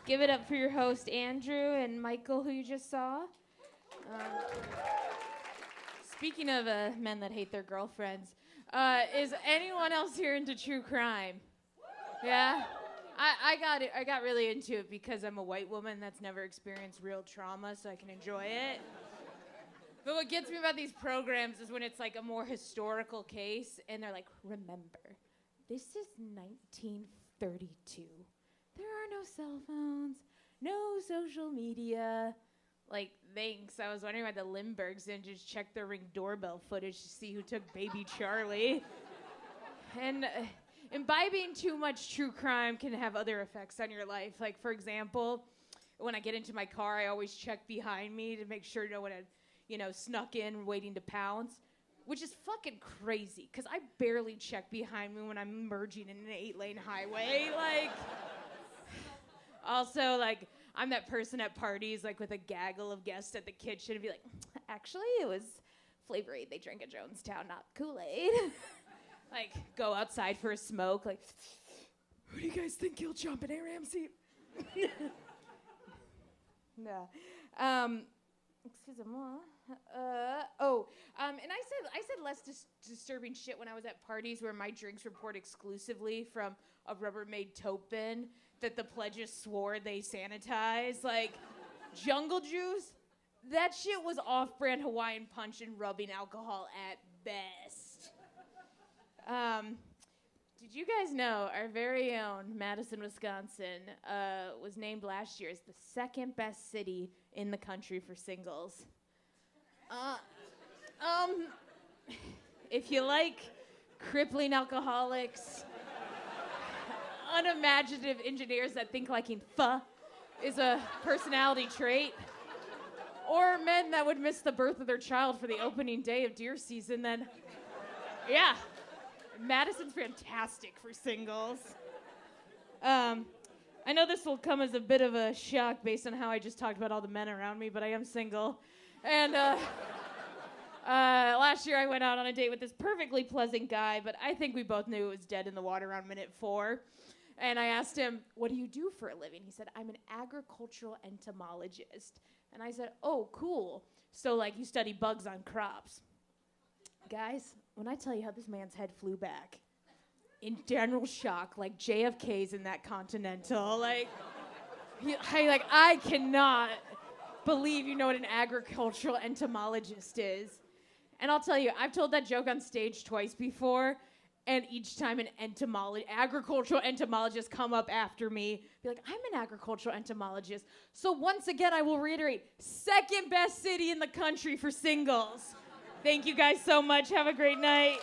Give it up for your host, Andrew, and Michael, who you just saw. Speaking of men that hate their girlfriends, is anyone else here into true crime? Yeah? I got really into it because I'm a white woman that's never experienced real trauma, so I can enjoy it. But what gets me about these programs is when it's like a more historical case, and they're like, remember, this is 1932. There are no cell phones, no social media. Like, thanks. I was wondering why the Lindberghs didn't just check their Ring doorbell footage to see who took baby Charlie. And imbibing too much true crime can have other effects on your life. Like, for example, when I get into my car, I always check behind me to make sure no one had, snuck in waiting to pounce, which is fucking crazy, because I barely check behind me when I'm merging in an 8-lane highway. Like, also, like, I'm that person at parties, like, with a gaggle of guests at the kitchen and be like, actually, it was Flavor Aid they drank at Jonestown, not Kool-Aid. Like, go outside for a smoke, like, who do you guys think killed John Benet Ramsey? No. Excusez-moi. And I said less disturbing shit when I was at parties where my drinks were poured exclusively from a Rubbermaid tote bin that the pledges swore they sanitized. Like, Jungle Juice, that shit was off-brand Hawaiian Punch and rubbing alcohol at best. Did you guys know our very own Madison, Wisconsin was named last year as the second best city in the country for singles? If you like crippling alcoholics, unimaginative engineers that think liking pho is a personality trait, or men that would miss the birth of their child for the opening day of deer season, then yeah, Madison's fantastic for singles. I know this will come as a bit of a shock based on how I just talked about all the men around me, but I am single. And last year I went out on a date with this perfectly pleasant guy, but I think we both knew it was dead in the water around minute 4. And I asked him, what do you do for a living? He said, I'm an agricultural entomologist. And I said, oh, cool. So, like, you study bugs on crops. Guys, when I tell you how this man's head flew back, in general shock, like JFK's in that Continental, like, I cannot believe you know what an agricultural entomologist is. And I'll tell you, I've told that joke on stage twice before, and each time an agricultural entomologist come up after me, be like, I'm an agricultural entomologist. So once again, I will reiterate, second best city in the country for singles. Thank you guys so much. Have a great night.